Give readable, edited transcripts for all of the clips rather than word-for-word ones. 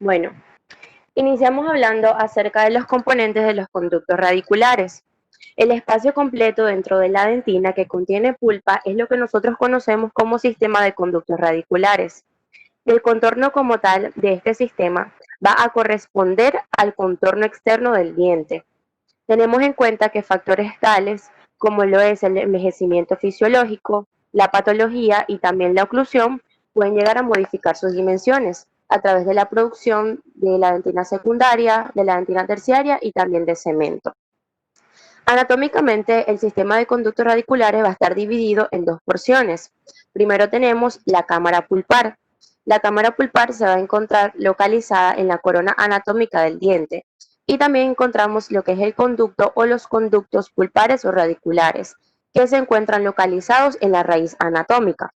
Bueno, iniciamos hablando acerca de los componentes de los conductos radiculares. El espacio completo dentro de la dentina que contiene pulpa es lo que nosotros conocemos como sistema de conductos radiculares. El contorno como tal de este sistema va a corresponder al contorno externo del diente. Tenemos en cuenta que factores tales como lo es el envejecimiento fisiológico, la patología y también la oclusión pueden llegar a modificar sus dimensiones a través de la producción de la dentina secundaria, de la dentina terciaria y también de cemento. Anatómicamente, el sistema de conductos radiculares va a estar dividido en dos porciones. Primero tenemos la cámara pulpar. La cámara pulpar se va a encontrar localizada en la corona anatómica del diente. Y también encontramos lo que es el conducto o los conductos pulpares o radiculares, que se encuentran localizados en la raíz anatómica.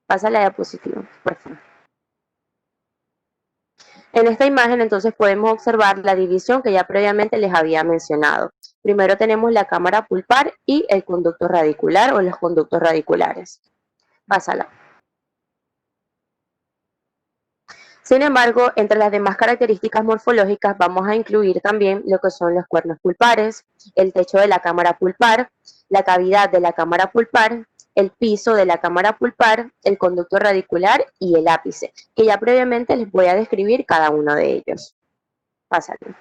Pasa la diapositiva, por favor. En esta imagen entonces podemos observar la división que ya previamente les había mencionado. Primero tenemos la cámara pulpar y el conducto radicular o los conductos radiculares. Pásala. Sin embargo, entre las demás características morfológicas vamos a incluir también lo que son los cuernos pulpares, el techo de la cámara pulpar, la cavidad de la cámara pulpar, el piso de la cámara pulpar, el conducto radicular y el ápice, que ya previamente les voy a describir cada uno de ellos. Pásale.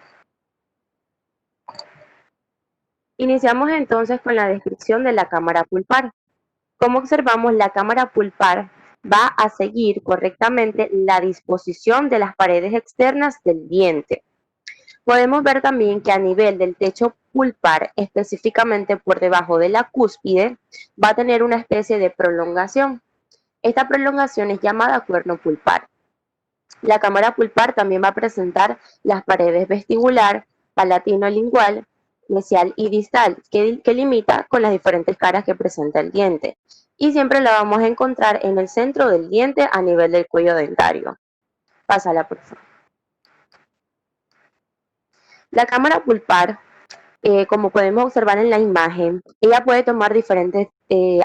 Iniciamos entonces con la descripción de la cámara pulpar. Como observamos, la cámara pulpar va a seguir correctamente la disposición de las paredes externas del diente. Podemos ver también que a nivel del techo pulpar, específicamente por debajo de la cúspide, va a tener una especie de prolongación. Esta prolongación es llamada cuerno pulpar. La cámara pulpar también va a presentar las paredes vestibular, palatino-lingual, mesial y distal, que limita con las diferentes caras que presenta el diente. Y siempre la vamos a encontrar en el centro del diente a nivel del cuello dentario. Pásala, por favor. La cámara pulpar, como podemos observar en la imagen, ella puede tomar diferentes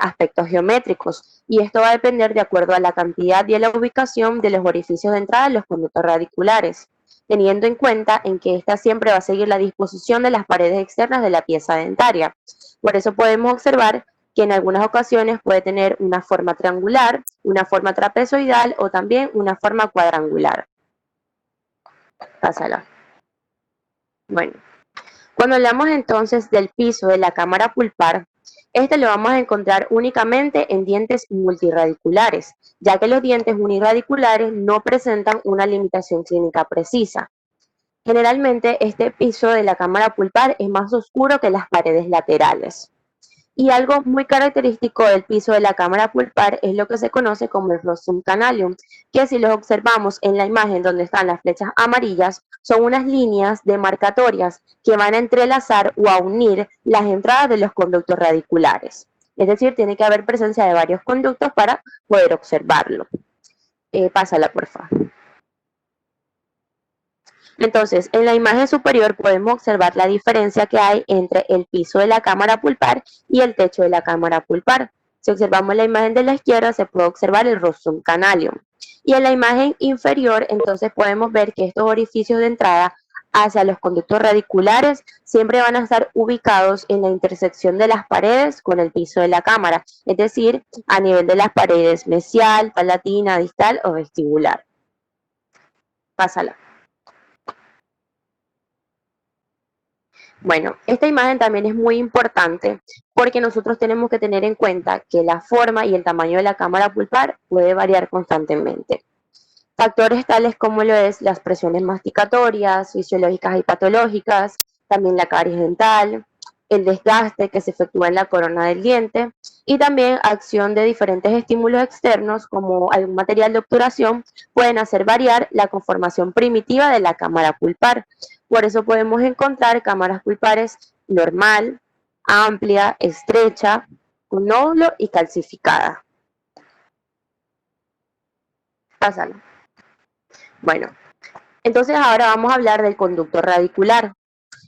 aspectos geométricos y esto va a depender de acuerdo a la cantidad y a la ubicación de los orificios de entrada de los conductos radiculares, teniendo en cuenta en que esta siempre va a seguir la disposición de las paredes externas de la pieza dentaria. Por eso podemos observar que en algunas ocasiones puede tener una forma triangular, una forma trapezoidal o también una forma cuadrangular. Pásala. Bueno. Cuando hablamos entonces del piso de la cámara pulpar, este lo vamos a encontrar únicamente en dientes multirradiculares, ya que los dientes unirradiculares no presentan una limitación clínica precisa. Generalmente este piso de la cámara pulpar es más oscuro que las paredes laterales. Y algo muy característico del piso de la cámara pulpar es lo que se conoce como el rostrum canalium, que si los observamos en la imagen donde están las flechas amarillas, son unas líneas demarcatorias que van a entrelazar o a unir las entradas de los conductos radiculares. Es decir, tiene que haber presencia de varios conductos para poder observarlo. Pásala, por favor. Entonces, en la imagen superior podemos observar la diferencia que hay entre el piso de la cámara pulpar y el techo de la cámara pulpar. Si observamos la imagen de la izquierda, se puede observar el rostrum canalium. Y en la imagen inferior, entonces podemos ver que estos orificios de entrada hacia los conductos radiculares siempre van a estar ubicados en la intersección de las paredes con el piso de la cámara, es decir, a nivel de las paredes mesial, palatina, distal o vestibular. Pásala. Bueno, esta imagen también es muy importante porque nosotros tenemos que tener en cuenta que la forma y el tamaño de la cámara pulpar puede variar constantemente. Factores tales como lo es las presiones masticatorias, fisiológicas y patológicas, también la caries dental, el desgaste que se efectúa en la corona del diente y también acción de diferentes estímulos externos como algún material de obturación pueden hacer variar la conformación primitiva de la cámara pulpar. Por eso podemos encontrar cámaras pulpares normal, amplia, estrecha, con nódulo y calcificada. Pásalo. Bueno, entonces ahora vamos a hablar del conducto radicular.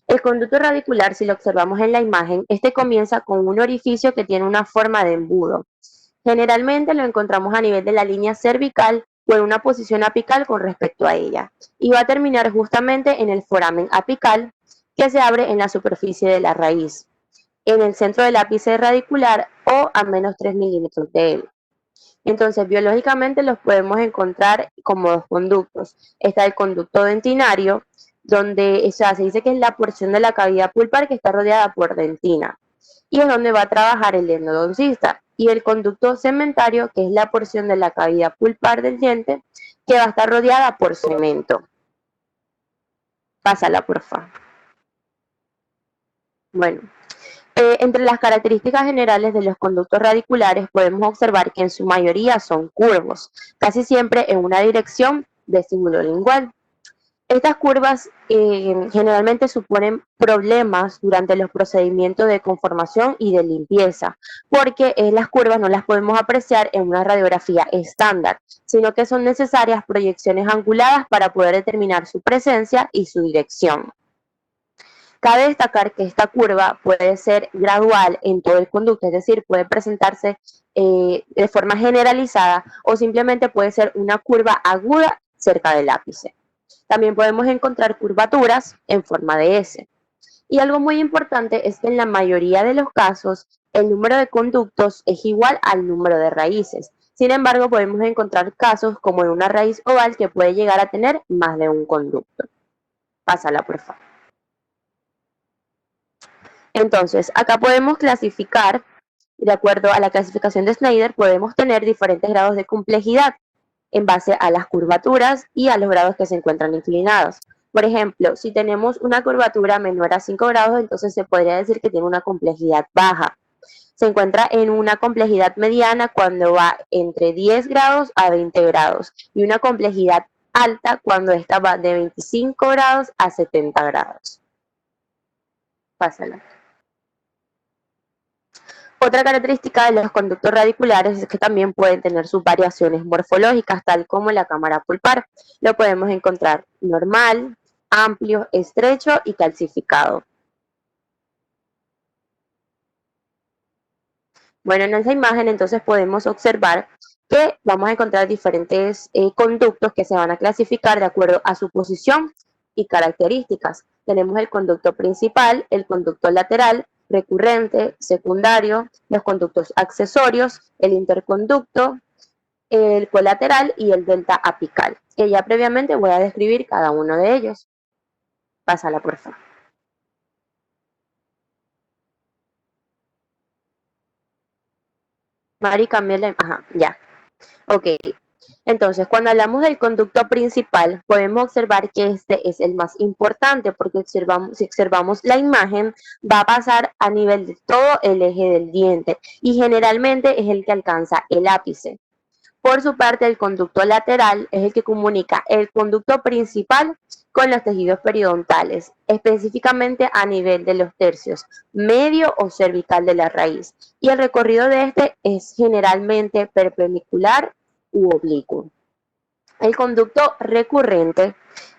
El conducto radicular, si lo observamos en la imagen, este comienza con un orificio que tiene una forma de embudo. Generalmente lo encontramos a nivel de la línea cervical o en una posición apical con respecto a ella, y va a terminar justamente en el foramen apical que se abre en la superficie de la raíz, en el centro del ápice radicular o a menos 3 milímetros de él. Entonces, biológicamente los podemos encontrar como dos conductos. Está el conducto dentinario, donde se dice que es la porción de la cavidad pulpar que está rodeada por dentina, y es donde va a trabajar el endodoncista. Y el conducto cementario, que es la porción de la cavidad pulpar del diente, que va a estar rodeada por cemento. Pásala, porfa. Bueno, entre las características generales de los conductos radiculares podemos observar que en su mayoría son curvos, casi siempre en una dirección vestibulolingual. Estas curvas generalmente suponen problemas durante los procedimientos de conformación y de limpieza, porque las curvas no las podemos apreciar en una radiografía estándar, sino que son necesarias proyecciones anguladas para poder determinar su presencia y su dirección. Cabe destacar que esta curva puede ser gradual en todo el conducto, es decir, puede presentarse de forma generalizada o simplemente puede ser una curva aguda cerca del ápice. También podemos encontrar curvaturas en forma de S. Y algo muy importante es que en la mayoría de los casos el número de conductos es igual al número de raíces. Sin embargo, podemos encontrar casos como en una raíz oval que puede llegar a tener más de un conducto. Pásala, por favor. Entonces, acá podemos clasificar, de acuerdo a la clasificación de Snyder, podemos tener diferentes grados de complejidad en base a las curvaturas y a los grados que se encuentran inclinados. Por ejemplo, si tenemos una curvatura menor a 5 grados, entonces se podría decir que tiene una complejidad baja. Se encuentra en una complejidad mediana cuando va entre 10 grados a 20 grados y una complejidad alta cuando esta va de 25 grados a 70 grados. Pásala. Otra característica de los conductos radiculares es que también pueden tener sus variaciones morfológicas, tal como la cámara pulpar. Lo podemos encontrar normal, amplio, estrecho y calcificado. Bueno, en esa imagen entonces podemos observar que vamos a encontrar diferentes conductos que se van a clasificar de acuerdo a su posición y características. Tenemos el conducto principal, el conducto lateral, recurrente, secundario, los conductos accesorios, el interconducto, el colateral y el delta apical, que ya previamente voy a describir cada uno de ellos. Pásala, por favor. Mari, cámbiale. Ajá, ya. Ok. Entonces, cuando hablamos del conducto principal, podemos observar que este es el más importante porque si observamos la imagen, va a pasar a nivel de todo el eje del diente y generalmente es el que alcanza el ápice. Por su parte, el conducto lateral es el que comunica el conducto principal con los tejidos periodontales, específicamente a nivel de los tercios medio o cervical de la raíz. Y el recorrido de este es generalmente perpendicular u oblicuo. El conducto recurrente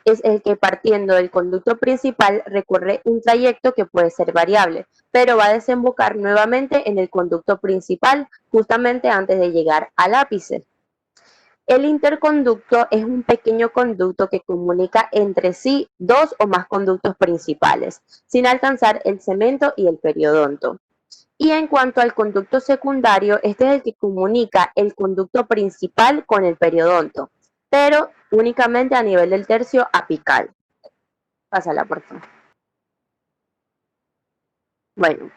es el que, partiendo del conducto principal, recorre un trayecto que puede ser variable, pero va a desembocar nuevamente en el conducto principal justamente antes de llegar al ápice. El interconducto es un pequeño conducto que comunica entre sí dos o más conductos principales, sin alcanzar el cemento y el periodonto. Y en cuanto al conducto secundario, este es el que comunica el conducto principal con el periodonto, pero únicamente a nivel del tercio apical. Pásala, por favor. Bueno,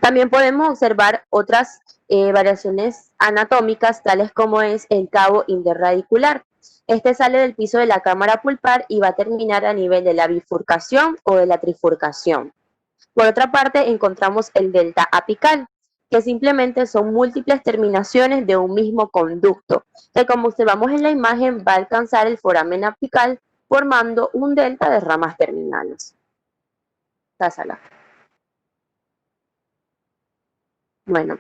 también podemos observar otras variaciones anatómicas, tales como es el cabo interradicular. Este sale del piso de la cámara pulpar y va a terminar a nivel de la bifurcación o de la trifurcación. Por otra parte, encontramos el delta apical, que simplemente son múltiples terminaciones de un mismo conducto, que como observamos en la imagen va a alcanzar el foramen apical formando un delta de ramas terminales. Pásala. Bueno,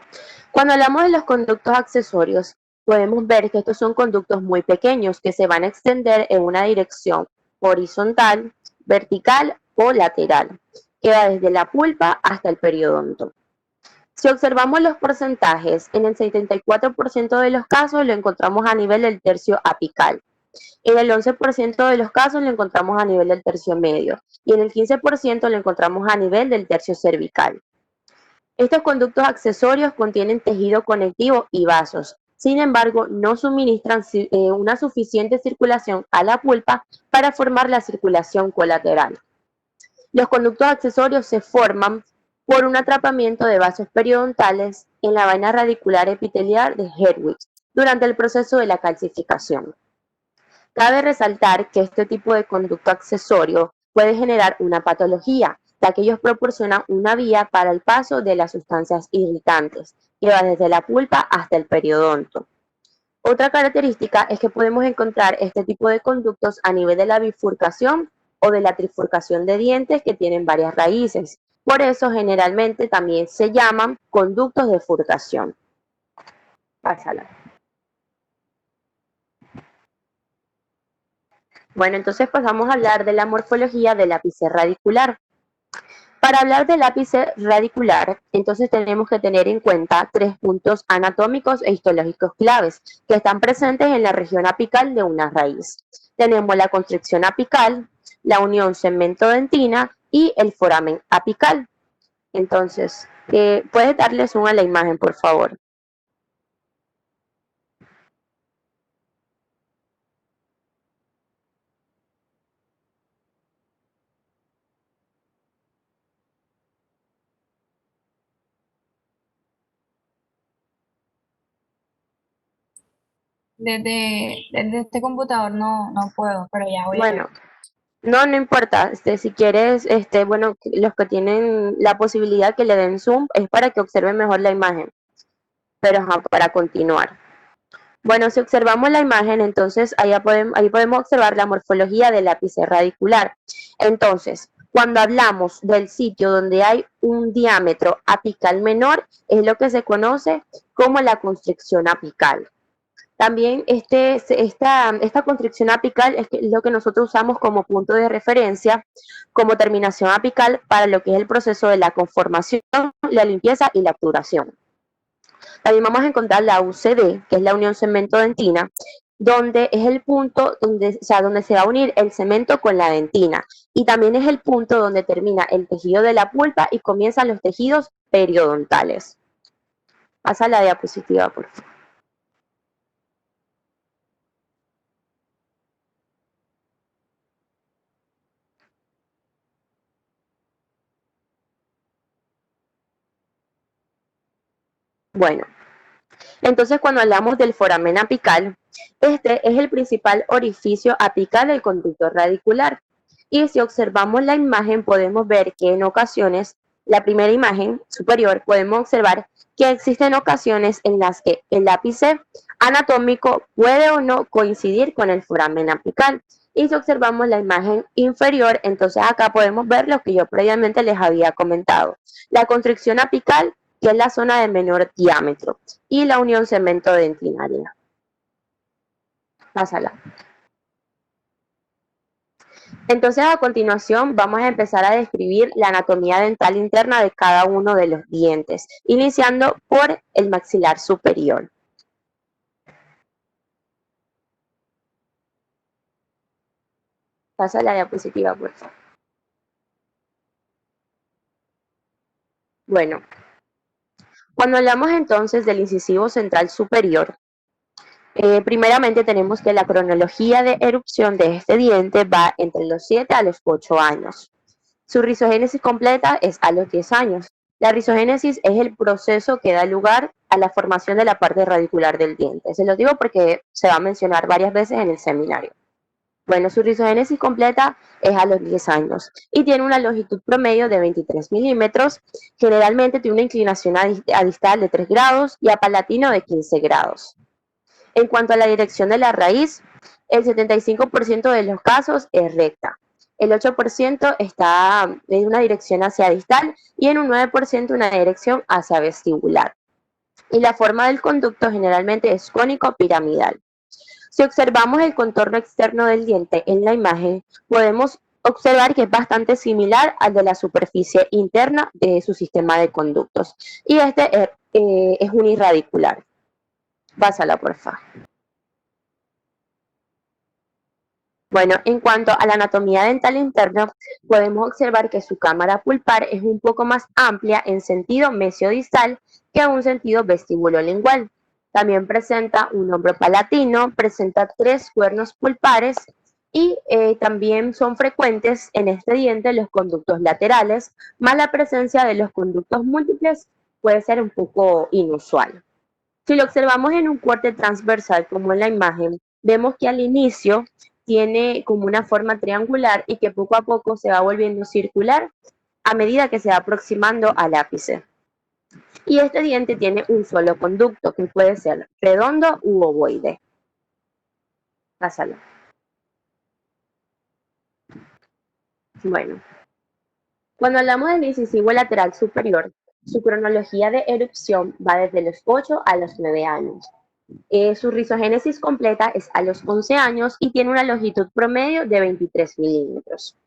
cuando hablamos de los conductos accesorios, podemos ver que estos son conductos muy pequeños que se van a extender en una dirección horizontal, vertical o lateral, que va desde la pulpa hasta el periodonto. Si observamos los porcentajes, en el 74% de los casos lo encontramos a nivel del tercio apical. En el 11% de los casos lo encontramos a nivel del tercio medio y en el 15% lo encontramos a nivel del tercio cervical. Estos conductos accesorios contienen tejido conectivo y vasos. Sin embargo, no suministran una suficiente circulación a la pulpa para formar la circulación colateral. Los conductos accesorios se forman por un atrapamiento de vasos periodontales en la vaina radicular epitelial de Herwig durante el proceso de la calcificación. Cabe resaltar que este tipo de conducto accesorio puede generar una patología, ya que ellos proporcionan una vía para el paso de las sustancias irritantes, que va desde la pulpa hasta el periodonto. Otra característica es que podemos encontrar este tipo de conductos a nivel de la bifurcación o de la trifurcación de dientes que tienen varias raíces. Por eso generalmente también se llaman conductos de furcación. Pásala. Bueno, entonces pasamos a hablar de la morfología del ápice radicular. Para hablar del ápice radicular, entonces tenemos que tener en cuenta 3 puntos anatómicos e histológicos claves que están presentes en la región apical de una raíz. Tenemos la constricción apical, la unión cemento-dentina y el foramen apical. Entonces, ¿puedes darle zoom a la imagen, por favor? Desde este computador no puedo, pero ya voy a ver. Bueno, no importa. Si quieres, bueno, los que tienen la posibilidad que le den zoom es para que observen mejor la imagen. Pero para continuar. Bueno, si observamos la imagen, entonces ahí podemos observar la morfología del ápice radicular. Entonces, cuando hablamos del sitio donde hay un diámetro apical menor, es lo que se conoce como la constricción apical. También esta constricción apical es lo que nosotros usamos como punto de referencia, como terminación apical para lo que es el proceso de la conformación, la limpieza y la obturación. También vamos a encontrar la UCD, que es la unión cemento-dentina, donde es el punto donde se va a unir el cemento con la dentina. Y también es el punto donde termina el tejido de la pulpa y comienzan los tejidos periodontales. Pasa la diapositiva, por favor. Bueno, entonces cuando hablamos del foramen apical, este es el principal orificio apical del conducto radicular. Y si observamos la imagen podemos ver que en ocasiones, la primera imagen superior, podemos observar que existen ocasiones en las que el ápice anatómico puede o no coincidir con el foramen apical. Y si observamos la imagen inferior, entonces acá podemos ver lo que yo previamente les había comentado. La constricción apical, que es la zona de menor diámetro, y la unión cemento-dentinaria. Pásala. Entonces, a continuación, vamos a empezar a describir la anatomía dental interna de cada uno de los dientes, iniciando por el maxilar superior. Pasa la diapositiva, por favor. Bueno, cuando hablamos entonces del incisivo central superior, primeramente tenemos que la cronología de erupción de este diente va entre los 7 a los 8 años. Su rizogénesis completa es a los 10 años. La rizogénesis es el proceso que da lugar a la formación de la parte radicular del diente. Se lo digo porque se va a mencionar varias veces en el seminario. Bueno, su rizogénesis completa es a los 10 años y tiene una longitud promedio de 23 milímetros. Generalmente tiene una inclinación a distal de 3 grados y a palatino de 15 grados. En cuanto a la dirección de la raíz, el 75% de los casos es recta. El 8% está en una dirección hacia distal y en un 9% una dirección hacia vestibular. Y la forma del conducto generalmente es cónico-piramidal. Si observamos el contorno externo del diente en la imagen, podemos observar que es bastante similar al de la superficie interna de su sistema de conductos. Y este es unirradicular. Pásala, por favor. Bueno, en cuanto a la anatomía dental interna, podemos observar que su cámara pulpar es un poco más amplia en sentido mesiodistal que en un sentido vestíbulo-lingual. También presenta un hombro palatino, presenta 3 cuernos pulpares y también son frecuentes en este diente los conductos laterales, más la presencia de los conductos múltiples puede ser un poco inusual. Si lo observamos en un corte transversal como en la imagen, vemos que al inicio tiene como una forma triangular y que poco a poco se va volviendo circular a medida que se va aproximando al ápice. Y este diente tiene un solo conducto que puede ser redondo u ovoide. Pásalo. Bueno, cuando hablamos del incisivo lateral superior, su cronología de erupción va desde los 8 a los 9 años. Su rizogénesis completa es a los 11 años y tiene una longitud promedio de 23 milímetros.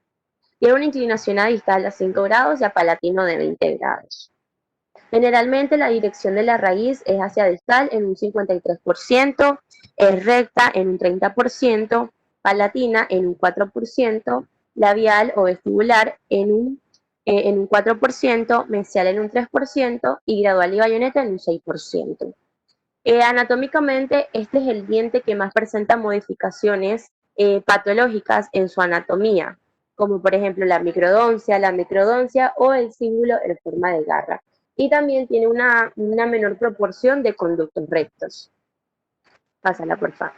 Tiene una inclinación a distal a 5 grados y a palatino de 20 grados. Generalmente la dirección de la raíz es hacia distal en un 53%, es recta en un 30%, palatina en un 4%, labial o vestibular en un 4%, mesial en un 3% y gradual y bayoneta en un 6%. Anatómicamente, este es el diente que más presenta modificaciones patológicas en su anatomía, como por ejemplo la microdoncia o el cíngulo en forma de garra. Y también tiene una menor proporción de conductos rectos. Pásala, por favor.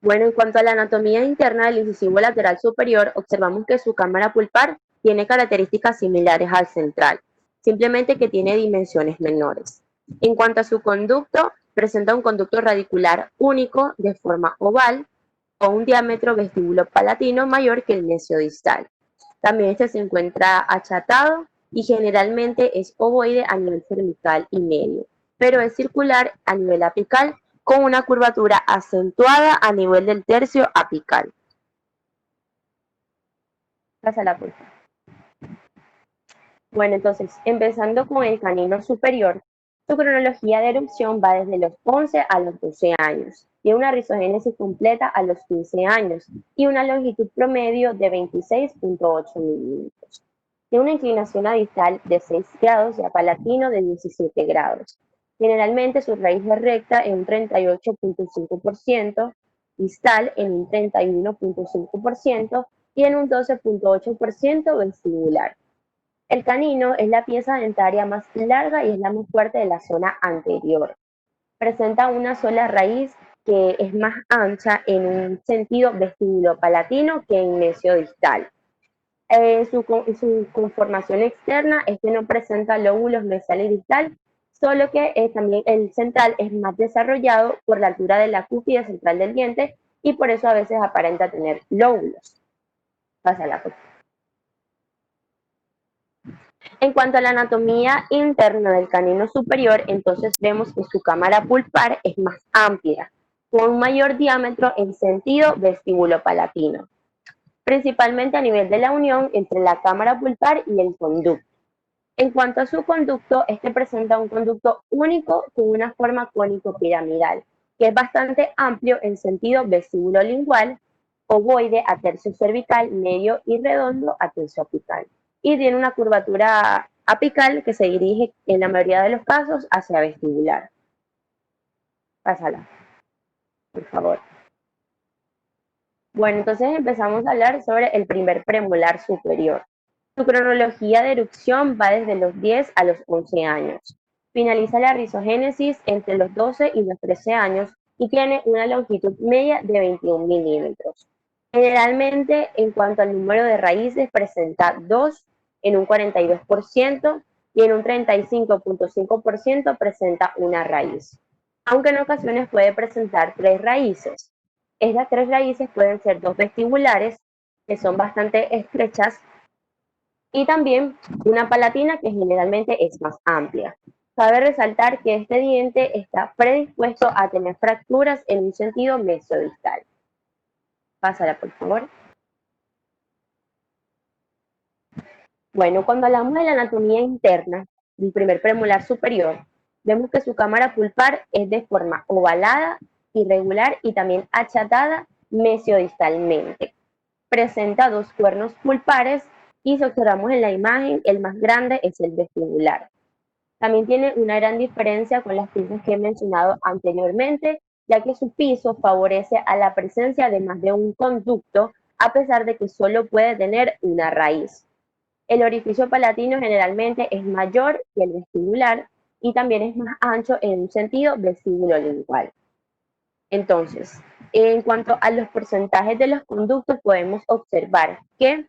Bueno, en cuanto a la anatomía interna del incisivo lateral superior, observamos que su cámara pulpar tiene características similares al central, simplemente que tiene dimensiones menores. En cuanto a su conducto, presenta un conducto radicular único de forma oval con un diámetro vestíbulo-palatino mayor que el mesiodistal. También este se encuentra achatado y generalmente es ovoide a nivel cervical y medio, pero es circular a nivel apical con una curvatura acentuada a nivel del tercio apical. Pásala, por favor. Bueno, entonces, empezando con el canino superior, su cronología de erupción va desde los 11 a los 12 años. Tiene una rizogénesis completa a los 15 años y una longitud promedio de 26.8 milímetros. Tiene una inclinación a distal de 6 grados y a palatino de 17 grados. Generalmente su raíz es recta en un 38.5%, distal en un 31.5% y en un 12.8% vestibular. El canino es la pieza dentaria más larga y es la más fuerte de la zona anterior. Presenta una sola raíz que es más ancha en un sentido vestíbulo-palatino que en mesiodistal. Su conformación externa es que no presenta lóbulos mesial y distal, solo que también el central es más desarrollado por la altura de la cúspide central del diente y por eso a veces aparenta tener lóbulos. Pasa la foto. En cuanto a la anatomía interna del canino superior, entonces vemos que su cámara pulpar es más amplia, con un mayor diámetro en sentido vestíbulo-palatino, principalmente a nivel de la unión entre la cámara pulpar y el conducto. En cuanto a su conducto, este presenta un conducto único con una forma cónico-piramidal, que es bastante amplio en sentido vestíbulo-lingual, ovoide a tercio cervical, medio y redondo a tercio apical. Y tiene una curvatura apical que se dirige en la mayoría de los casos hacia vestibular. Pásala, por favor. Bueno, entonces empezamos a hablar sobre el primer premolar superior. Su cronología de erupción va desde los 10 a los 11 años. Finaliza la rizogénesis entre los 12 y los 13 años y tiene una longitud media de 21 milímetros. Generalmente, en cuanto al número de raíces, presenta 2 en un 42% y en un 35.5% presenta una raíz, aunque en ocasiones puede presentar 3 raíces. Estas 3 raíces pueden ser 2 vestibulares, que son bastante estrechas, y también una palatina que generalmente es más amplia. Cabe resaltar que este diente está predispuesto a tener fracturas en un sentido mesiodistal. Pásala, por favor. Bueno, cuando hablamos de la anatomía interna del primer premolar superior, vemos que su cámara pulpar es de forma ovalada, irregular y también achatada mesiodistalmente. Presenta dos cuernos pulpares y si observamos en la imagen, el más grande es el vestibular. También tiene una gran diferencia con las piezas que he mencionado anteriormente, ya que su piso favorece a la presencia de más de un conducto, a pesar de que solo puede tener una raíz. El orificio palatino generalmente es mayor que el vestibular y también es más ancho en un sentido vestíbulo-lingual. Entonces, en cuanto a los porcentajes de los conductos, podemos observar que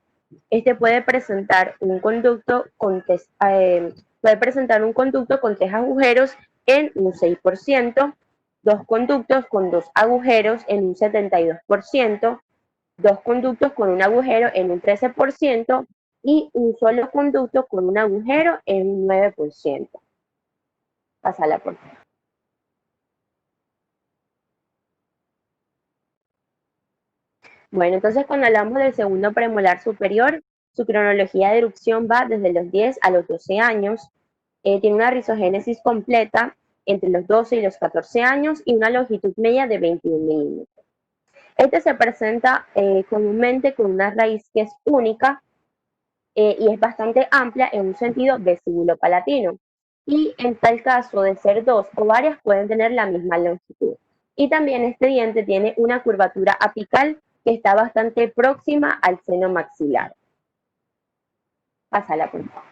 este puede presentar un conducto con 3 agujeros en un 6%, dos conductos con 2 agujeros en un 72%, dos conductos con un agujero en un 13% y un solo conducto con un agujero en un 9%. Pásala, por favor. Bueno, entonces cuando hablamos del segundo premolar superior, su cronología de erupción va desde los 10 a los 12 años, tiene una rizogénesis completa entre los 12 y los 14 años y una longitud media de 21 milímetros. Este se presenta comúnmente con una raíz que es única y es bastante amplia en un sentido vestíbulo-palatino. Y en tal caso de ser dos o varias pueden tener la misma longitud. Y también este diente tiene una curvatura apical que está bastante próxima al seno maxilar. Pásala, por favor.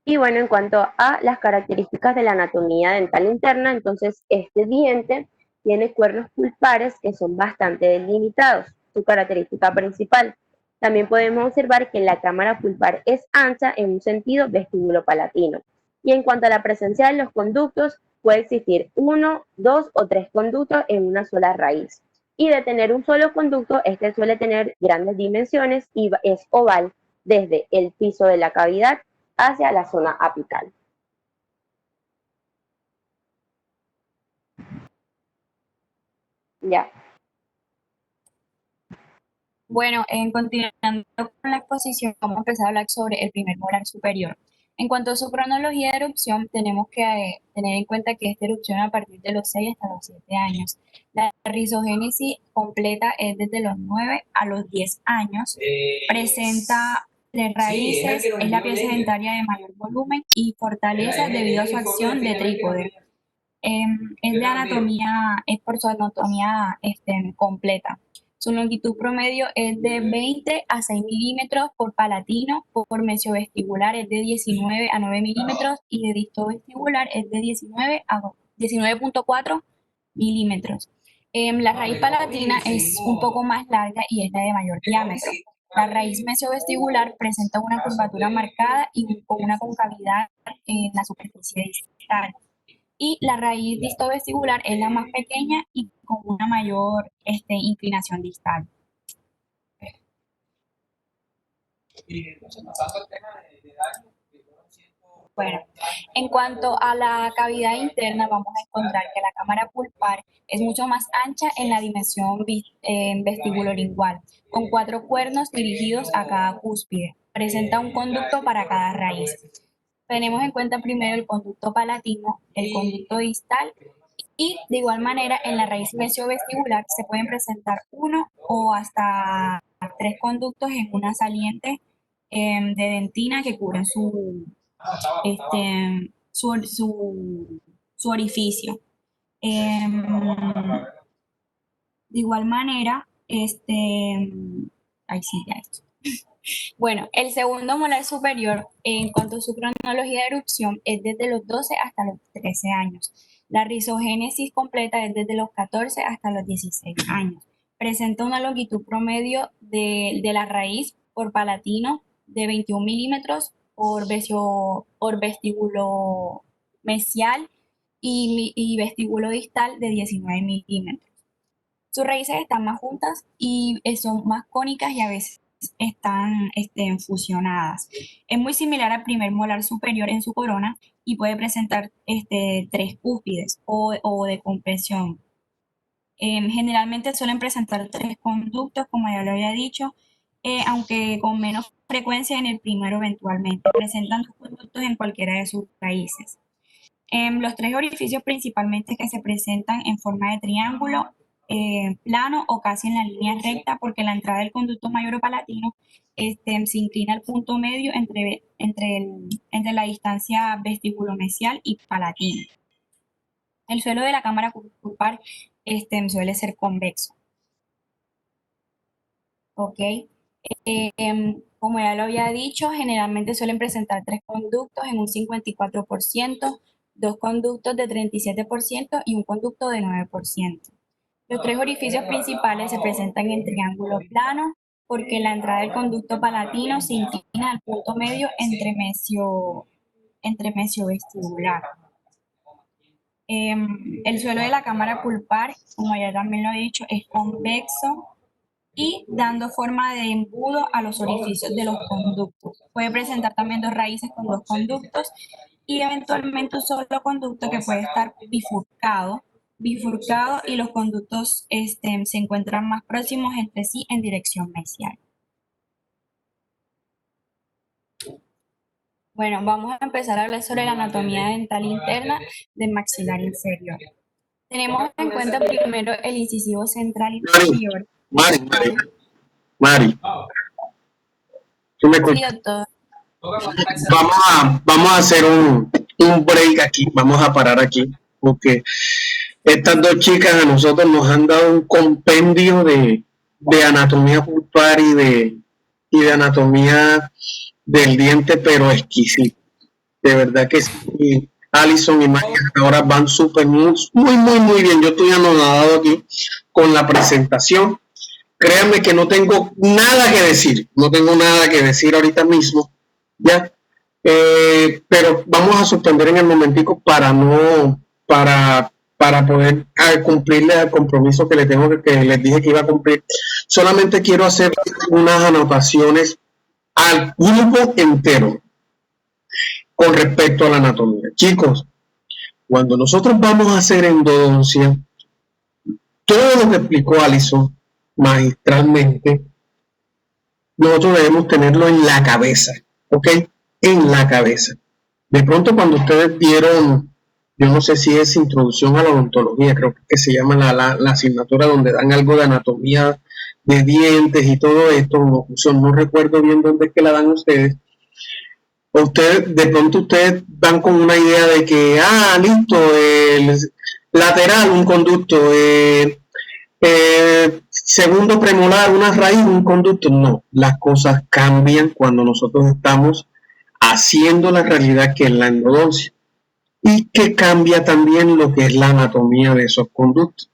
Y bueno, en cuanto a las características de la anatomía dental interna, entonces este diente tiene cuernos pulpares que son bastante delimitados, su característica principal. También podemos observar que la cámara pulpar es ancha en un sentido vestíbulo-palatino. Y en cuanto a la presencia de los conductos, puede existir uno, dos o tres conductos en una sola raíz. Y de tener un solo conducto, este suele tener grandes dimensiones y es oval desde el piso de la cavidad hacia la zona apical. Ya. Bueno, en continuando con la exposición, vamos a empezar a hablar sobre el primer molar superior. En cuanto a su cronología de erupción, tenemos que tener en cuenta que esta erupción a partir de los 6 hasta los 7 años. La rizogénesis completa es desde los 9 a los 10 años. Presenta tres raíces, es la pieza dentaria de mayor volumen y fortaleza debido a su acción de trípode. Es de anatomía, es por su anatomía completa. Su longitud promedio es de 20 a 6 milímetros por palatino, por mesiovestibular es de 19 a 9 milímetros y de distovestibular es de 19 a 19.4 milímetros. La raíz palatina es un poco más larga y es la de mayor diámetro. La raíz mesiovestibular presenta una curvatura marcada y con una concavidad en la superficie distal. Y la raíz distovestibular es la más pequeña y con una mayor inclinación distal. Bueno, en cuanto a la cavidad interna, vamos a encontrar que la cámara pulpar es mucho más ancha en la dimensión vestibulolingual, con 4 cuernos dirigidos a cada cúspide. Presenta un conducto para cada raíz. Tenemos en cuenta primero el conducto palatino, el conducto distal y de igual manera en la raíz mesiovestibular se pueden presentar uno o hasta 3 conductos en una saliente de dentina que cubren su orificio. De igual manera, ahí sí, ya esto. Bueno, el segundo molar superior, en cuanto a su cronología de erupción, es desde los 12 hasta los 13 años. La rizogénesis completa es desde los 14 hasta los 16 años. Presenta una longitud promedio de la raíz por palatino de 21 milímetros por vestíbulo mesial y vestíbulo distal de 19 milímetros. Sus raíces están más juntas y son más cónicas y a veces están fusionadas. Es muy similar al primer molar superior en su corona y puede presentar tres cúspides o de compresión. Generalmente suelen presentar tres conductos, como ya lo había dicho, aunque con menos frecuencia en el primero eventualmente. Presentan dos conductos en cualquiera de sus raíces. Los tres orificios principalmente que se presentan en forma de triángulo, plano o casi en la línea recta, porque la entrada del conducto mayor-palatino se inclina al punto medio entre la distancia vestíbulo-mesial y palatina. El suelo de la cámara pulpar suele ser convexo. ¿Ok? Como ya lo había dicho, generalmente suelen presentar tres conductos en un 54%, dos conductos de 37% y un conducto de 9%. Los tres orificios principales se presentan en triángulo plano porque la entrada del conducto palatino se inclina al punto medio entre mesio vestibular. El suelo de la cámara pulpar, como ya también lo he dicho, es convexo y dando forma de embudo a los orificios de los conductos. Puede presentar también dos raíces con dos conductos y eventualmente un solo conducto que puede estar bifurcado y los conductos se encuentran más próximos entre sí en dirección mesial. Bueno, vamos a empezar a hablar sobre la anatomía dental interna del maxilar inferior. Tenemos en cuenta primero el incisivo central inferior. Mari, ¿tú me escuchas? Sí, doctor. Vamos a hacer un break aquí, vamos a parar aquí, porque estas dos chicas a nosotros nos han dado un compendio de anatomía pulpar y de anatomía del diente, pero exquisito. De verdad que sí. Alison y María ahora van súper muy bien. Yo estoy anonadado aquí con la presentación. Créanme que no tengo nada que decir ahorita mismo, ¿ya? Pero vamos a suspender en el momentico para poder cumplir el compromiso que les dije que iba a cumplir. Solamente quiero hacer unas anotaciones al grupo entero con respecto a la anatomía. Chicos, cuando nosotros vamos a hacer endodoncia, todo lo que explicó Alison magistralmente, nosotros debemos tenerlo en la cabeza, ¿ok? En la cabeza. De pronto cuando ustedes vieron, yo no sé si es introducción a la odontología, creo que se llama la asignatura donde dan algo de anatomía de dientes y todo esto, no recuerdo bien dónde es que la dan ustedes. De pronto ustedes van con una idea de que, listo, el lateral, un conducto, segundo premolar, una raíz, un conducto. No, las cosas cambian cuando nosotros estamos haciendo la realidad que es la endodoncia y que cambia también lo que es la anatomía de esos conductos.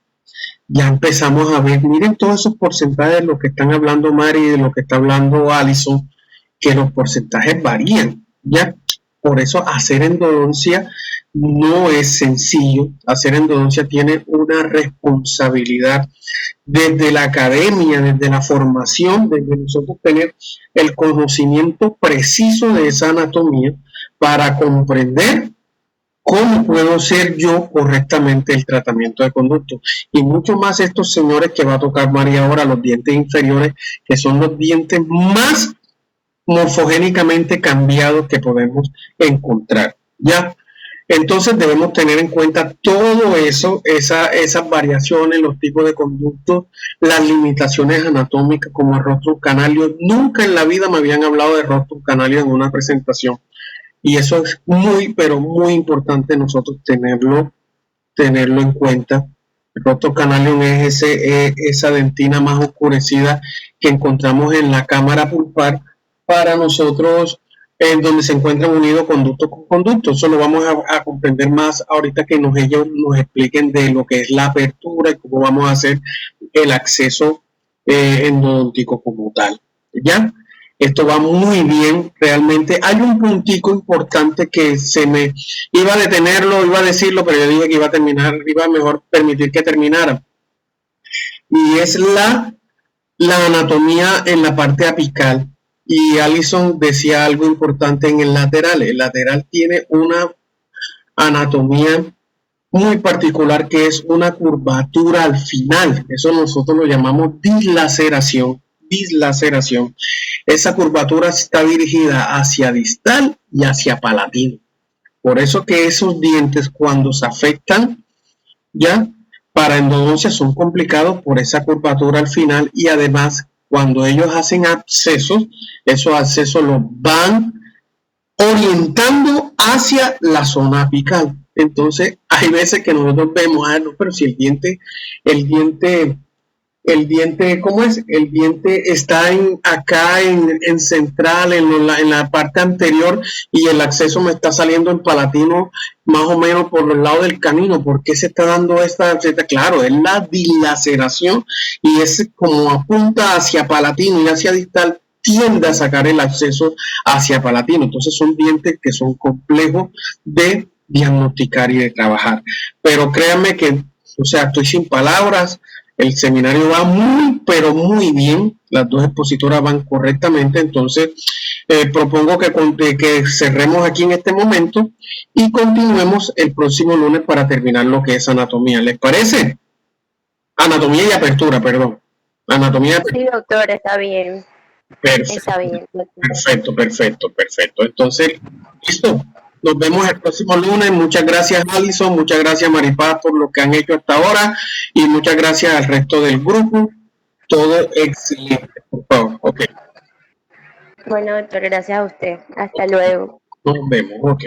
Ya empezamos a ver, miren todos esos porcentajes de lo que están hablando Mari y de lo que está hablando Alison, que los porcentajes varían, ¿ya? Por eso hacer endodoncia no es sencillo. Hacer endodoncia tiene una responsabilidad desde la academia, desde la formación, desde nosotros tener el conocimiento preciso de esa anatomía para comprender cómo puedo hacer yo correctamente el tratamiento de conducto. Y mucho más estos señores que va a tocar María ahora, los dientes inferiores, que son los dientes más morfogénicamente cambiados que podemos encontrar, ¿ya? Entonces debemos tener en cuenta todo eso, esas variaciones, los tipos de conductos, las limitaciones anatómicas como el rostrum canalio. Nunca en la vida me habían hablado de rostrum canalio en una presentación y eso es pero muy importante nosotros tenerlo en cuenta. El rostrum canalio es esa dentina más oscurecida que encontramos en la cámara pulpar para nosotros, en donde se encuentran unidos conducto con conducto. Eso lo vamos a comprender más ahorita que ellos nos expliquen de lo que es la apertura y cómo vamos a hacer el acceso endodontico como tal. ¿Ya? Esto va muy bien, realmente. Hay un puntico importante que se me iba a detenerlo, iba a decirlo, pero yo dije que iba a terminar, iba a mejor permitir que terminara. Y es la anatomía en la parte apical. Y Alison decía algo importante en el lateral. El lateral tiene una anatomía muy particular que es una curvatura al final. Eso nosotros lo llamamos dislaceración. Dislaceración. Esa curvatura está dirigida hacia distal y hacia palatino. Por eso que esos dientes cuando se afectan ya para endodoncia son complicados por esa curvatura al final y además cuando ellos hacen abscesos, esos abscesos los van orientando hacia la zona apical. Entonces, hay veces que nosotros vemos, no, pero si el diente, ¿cómo es? El diente está acá en central, en la parte anterior, y el acceso me está saliendo en palatino, más o menos por los lados del canino. ¿Por qué se está dando esta? Claro, es la dilaceración, y es como apunta hacia palatino y hacia distal, tiende a sacar el acceso hacia palatino. Entonces son dientes que son complejos de diagnosticar y de trabajar. Pero créanme que, o sea, estoy sin palabras. El seminario va muy, pero muy bien. Las dos expositoras van correctamente. Entonces, propongo que cerremos aquí en este momento y continuemos el próximo lunes para terminar lo que es anatomía. ¿Les parece? Anatomía y apertura, perdón. Anatomía y apertura. Sí, doctor, está bien. Perfecto. Está bien. Perfecto. Entonces, listo. Nos vemos el próximo lunes. Muchas gracias, Alison. Muchas gracias, Maripaz, por lo que han hecho hasta ahora. Y muchas gracias al resto del grupo. Todo excelente. Por favor, ok. Bueno, doctor, gracias a usted. Hasta luego. Nos vemos, ok.